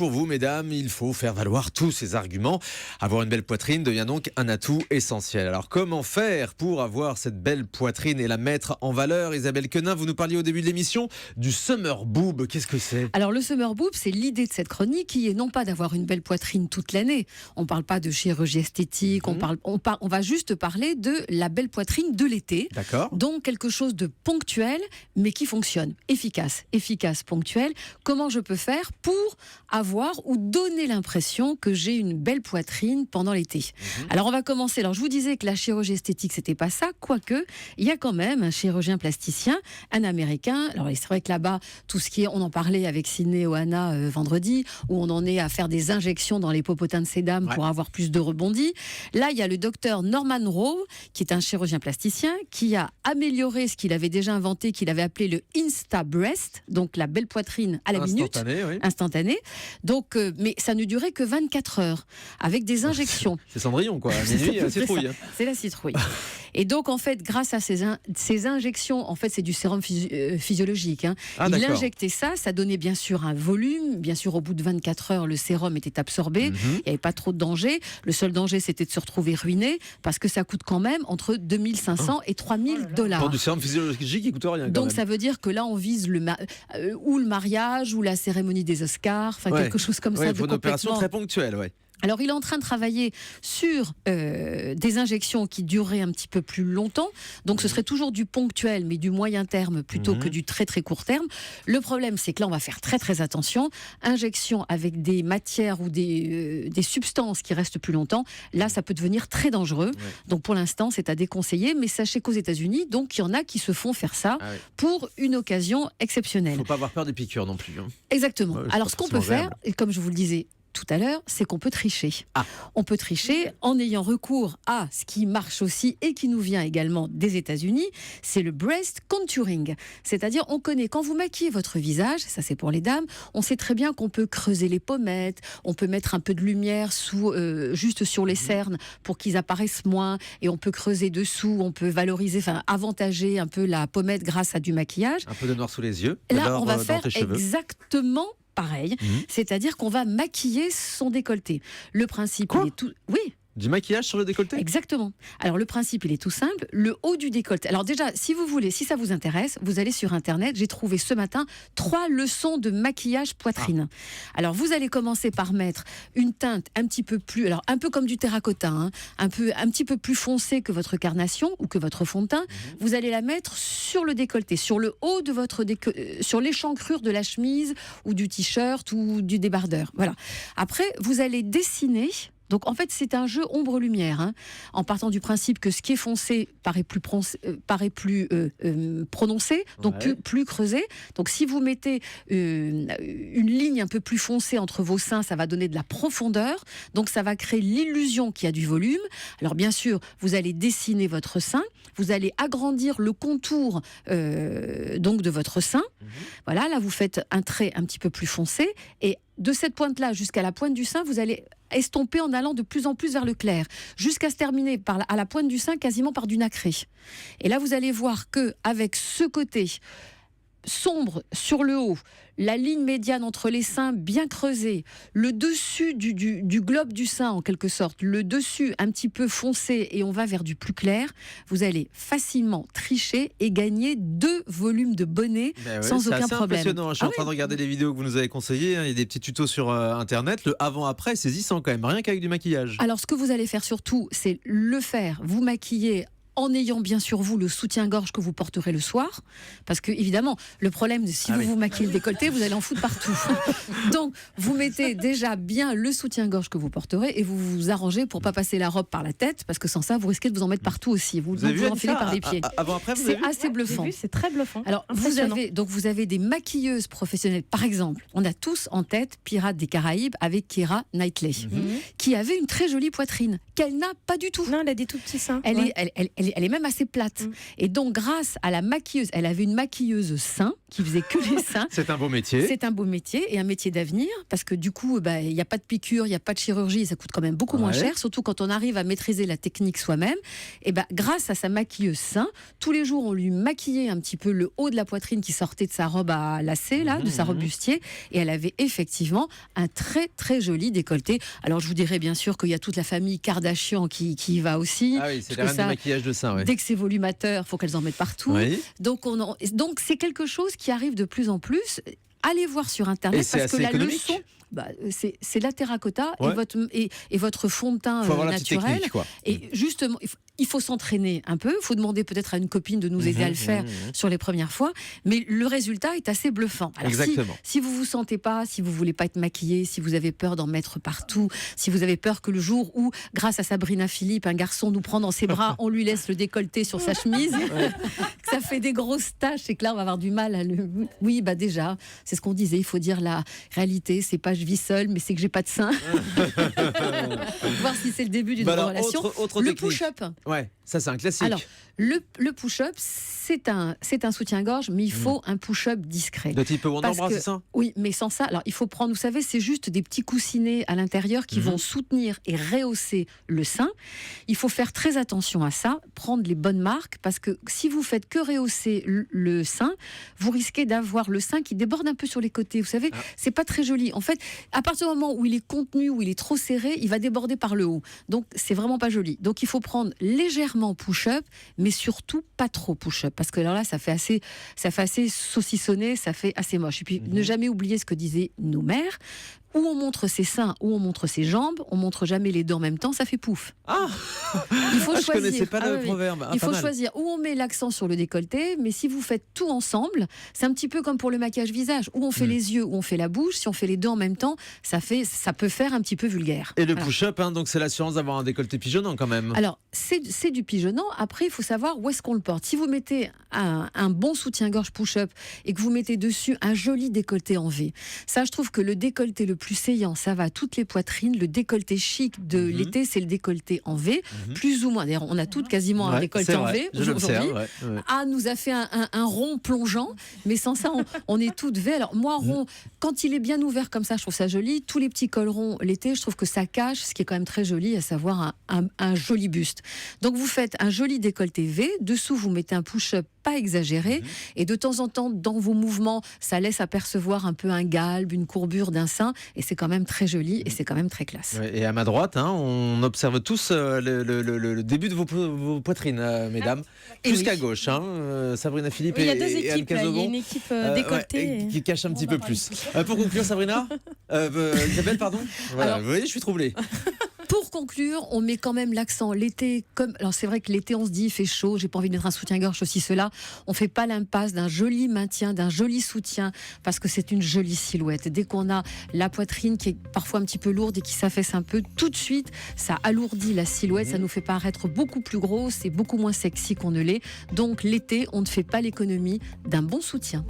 pour vous, mesdames, il faut faire valoir tous ces arguments. Avoir une belle poitrine devient donc un atout essentiel. Alors comment faire pour avoir cette belle poitrine et la mettre en valeur? Isabelle Quenin, vous nous parliez au début de l'émission du summer boob. Qu'est-ce que c'est? Alors le summer boob, c'est l'idée de cette chronique qui est non pas d'avoir une belle poitrine toute l'année. On ne parle pas de chirurgie esthétique, on va juste parler de la belle poitrine de l'été. D'accord. Donc quelque chose de ponctuel, mais qui fonctionne. Efficace, ponctuel. Comment je peux faire pour avoir ou donner l'impression que j'ai une belle poitrine pendant l'été? Alors on va commencer. Alors je vous disais que la chirurgie esthétique, c'était pas ça, quoique il y a quand même un chirurgien plasticien, un Américain. Alors c'est vrai que là-bas, tout ce qui est, on en parlait avec Sidney Ohana vendredi, où on en est à faire des injections dans les popotins de ces dames pour avoir plus de rebondis. Là, il y a le docteur Norman Rowe, qui est un chirurgien plasticien, qui a amélioré ce qu'il avait déjà inventé, qu'il avait appelé le Insta Breast, donc la belle poitrine à la minute, instantanée. Donc, mais ça ne durait que 24 heures, avec des injections. C'est Cendrillon, quoi. À minuit, la citrouille. C'est la citrouille. Et donc, en fait, grâce à ces injections, en fait, c'est du sérum physiologique. Il injectait ça donnait bien sûr un volume. Bien sûr, au bout de 24 heures, le sérum était absorbé. Il n'y avait pas trop de danger. Le seul danger, c'était de se retrouver ruiné, parce que ça coûte quand même entre 2500 et 3000 $. Pour du sérum physiologique, il coûte rien. Donc, ça veut dire que là, on vise ou le mariage, ou la cérémonie des Oscars, quelque chose comme ça. Pour une opération très ponctuelle, Alors, il est en train de travailler sur des injections qui dureraient un petit peu plus longtemps. Donc, ce serait toujours du ponctuel, mais du moyen terme plutôt que du très, très court terme. Le problème, c'est que là, on va faire très, très attention. Injection avec des matières ou des substances qui restent plus longtemps. Là, ça peut devenir très dangereux. Donc, pour l'instant, c'est à déconseiller. Mais sachez qu'aux États-Unis, donc, il y en a qui se font faire ça pour une occasion exceptionnelle. Il ne faut pas avoir peur des piqûres non plus. Exactement. Alors, ce qu'on peut faire, et comme je vous le disais tout à l'heure, c'est qu'on peut tricher. On peut tricher en ayant recours à ce qui marche aussi et qui nous vient également des États-Unis, c'est le breast contouring. C'est-à-dire, on connaît, quand vous maquillez votre visage, ça c'est pour les dames, on sait très bien qu'on peut creuser les pommettes, on peut mettre un peu de lumière juste sur les cernes pour qu'ils apparaissent moins, et on peut creuser dessous, on peut valoriser, avantager un peu la pommette grâce à du maquillage. Un peu de noir sous les yeux. Là, on va faire exactement pareil, c'est-à-dire qu'on va maquiller son décolleté. Le principe, il est tout... Oui. Du maquillage sur le décolleté? Exactement. Alors le principe, il est tout simple. Le haut du décolleté. Alors déjà, si vous voulez, si ça vous intéresse, vous allez sur Internet. J'ai trouvé ce matin 3 leçons de maquillage poitrine. Alors vous allez commencer par mettre une teinte un petit peu plus, alors un peu comme du terracotta, un petit peu plus foncé que votre carnation ou que votre fond de teint. Vous allez la mettre sur le décolleté, sur le haut de votre sur l'échancrure de la chemise ou du t-shirt ou du débardeur. Voilà. Après, vous allez dessiner. Donc en fait, c'est un jeu ombre-lumière, en partant du principe que ce qui est foncé paraît plus prononcé, donc plus creusé. Donc si vous mettez une ligne un peu plus foncée entre vos seins, ça va donner de la profondeur. Donc ça va créer l'illusion qu'il y a du volume. Alors bien sûr, vous allez dessiner votre sein, vous allez agrandir le contour donc de votre sein. Voilà, là vous faites un trait un petit peu plus foncé, et de cette pointe-là jusqu'à la pointe du sein, vous allez estomper en allant de plus en plus vers le clair, jusqu'à se terminer à la pointe du sein quasiment par du nacré. Et là, vous allez voir que avec ce côté sombre sur le haut, la ligne médiane entre les seins bien creusée, le dessus du globe du sein en quelque sorte, le dessus un petit peu foncé, et on va vers du plus clair, vous allez facilement tricher et gagner 2 volumes de bonnet sans aucun problème. C'est impressionnant. Je suis en train de regarder les vidéos que vous nous avez conseillées. Il y a des petits tutos sur Internet. Le avant-après, saisissant quand même, rien qu'avec du maquillage. Alors ce que vous allez faire surtout, c'est le faire, vous maquiller en ayant bien sûr vous le soutien-gorge que vous porterez le soir, parce que évidemment le problème, si vous maquillez le décolleté, vous allez en foutre partout. Donc vous mettez déjà bien le soutien-gorge que vous porterez, et vous vous arrangez pour pas passer la robe par la tête, parce que sans ça vous risquez de vous en mettre partout aussi. Vous enfilez par les pieds. C'est assez bluffant. C'est très bluffant. Alors vous avez des maquilleuses professionnelles, par exemple, on a tous en tête Pirates des Caraïbes avec Keira Knightley, qui avait une très jolie poitrine qu'elle n'a pas du tout. Non, elle a des tout petits seins. Elle est même assez plate. Et donc, grâce à la maquilleuse, elle avait une maquilleuse sein qui faisait que les seins. C'est un beau métier. C'est un beau métier et un métier d'avenir parce que du coup, il n'y a pas de piqûre, il n'y a pas de chirurgie, ça coûte quand même beaucoup moins cher, surtout quand on arrive à maîtriser la technique soi-même. Et grâce à sa maquilleuse sein, tous les jours, on lui maquillait un petit peu le haut de la poitrine qui sortait de sa robe à lacets, là, de sa robe bustier, et elle avait effectivement un très très joli décolleté. Alors je vous dirais bien sûr qu'il y a toute la famille Kardashian qui y va aussi. Ah oui, c'est la reine du maquillage de sein. Dès que c'est volumateur, il faut qu'elles en mettent partout. Oui. Donc c'est quelque chose qui arrive de plus en plus. Allez voir sur Internet parce que la leçon, c'est la terracotta et votre fond de teint naturel. Technique, quoi. Et justement, il faut s'entraîner un peu. Il faut demander peut-être à une copine de nous aider à le faire sur les premières fois. Mais le résultat est assez bluffant. Alors, exactement. Si vous vous sentez pas, si vous voulez pas être maquillé, si vous avez peur d'en mettre partout, si vous avez peur que le jour où, grâce à Sabrina Philippe, un garçon nous prend dans ses bras, on lui laisse le décolleté sur sa chemise, que ça fait des grosses taches et que là on va avoir du mal à le. Oui, déjà, c'est ce qu'on disait. Il faut dire la réalité. C'est pas je vis seule, mais c'est que j'ai pas de sein. Voir si c'est le début d'une relation. Le push-up. Ouais, ça c'est un classique. Alors, le push-up, c'est un soutien-gorge, mais il faut un push-up discret. De type Wonderbra, c'est ça ? Oui, mais sans ça, alors il faut prendre, vous savez, c'est juste des petits coussinets à l'intérieur qui vont soutenir et rehausser le sein. Il faut faire très attention à ça, prendre les bonnes marques, parce que si vous faites que rehausser le sein, vous risquez d'avoir le sein qui déborde un peu sur les côtés. Vous savez, c'est pas très joli. En fait, à partir du moment où il est contenu, où il est trop serré, il va déborder par le haut. Donc, c'est vraiment pas joli. Donc, il faut prendre légèrement push-up, mais surtout pas trop push-up, parce que alors là, ça fait assez saucissonné, ça fait assez moche. Et puis, ne jamais oublier ce que disaient nos mères. Où on montre ses seins, où on montre ses jambes, on montre jamais les deux en même temps, ça fait pouf. Il faut choisir. Je connaissais pas le proverbe. Il faut choisir où on met l'accent sur le décolleté, mais si vous faites tout ensemble, c'est un petit peu comme pour le maquillage visage, où on fait les yeux, où on fait la bouche. Si on fait les deux en même temps, ça peut faire un petit peu vulgaire. Et le push-up, donc c'est l'assurance d'avoir un décolleté pigeonnant quand même. Alors c'est du pigeonnant. Après, il faut savoir où est-ce qu'on le porte. Si vous mettez un bon soutien-gorge push-up et que vous mettez dessus un joli décolleté en V, ça, je trouve que le décolleté le plus saillant, ça va à toutes les poitrines. Le décolleté chic de l'été, c'est le décolleté en V, plus ou moins. D'ailleurs, on a toutes quasiment un décolleté en V aujourd'hui. Nous a fait un rond plongeant, mais sans ça, on est toutes V. Alors moi, rond, quand il est bien ouvert comme ça, je trouve ça joli. Tous les petits cols ronds l'été, je trouve que ça cache ce qui est quand même très joli, à savoir un joli buste. Donc vous faites un joli décolleté V. Dessous, vous mettez un push-up pas exagéré, et de temps en temps, dans vos mouvements, ça laisse apercevoir un peu un galbe, une courbure d'un sein, et c'est quand même très joli, et c'est quand même très classe. Et à ma droite, on observe tous le début de vos poitrines, mesdames, plus qu'à gauche. Sabrina Philippe et Anne Cazobon. Il y a une équipe décolletée. Qui cache un petit peu plus. Pour conclure, Sabrina, Isabelle, pardon. Voilà, vous voyez, je suis troublé. Pour conclure, on met quand même l'accent l'été. Alors c'est vrai que l'été, on se dit il fait chaud, j'ai pas envie de mettre un soutien-gorge, aussi cela. On fait pas l'impasse d'un joli maintien, d'un joli soutien, parce que c'est une jolie silhouette. Dès qu'on a la poitrine qui est parfois un petit peu lourde et qui s'affaisse un peu, tout de suite, ça alourdit la silhouette, ça nous fait paraître beaucoup plus grosse et beaucoup moins sexy qu'on ne l'est. Donc l'été, on ne fait pas l'économie d'un bon soutien.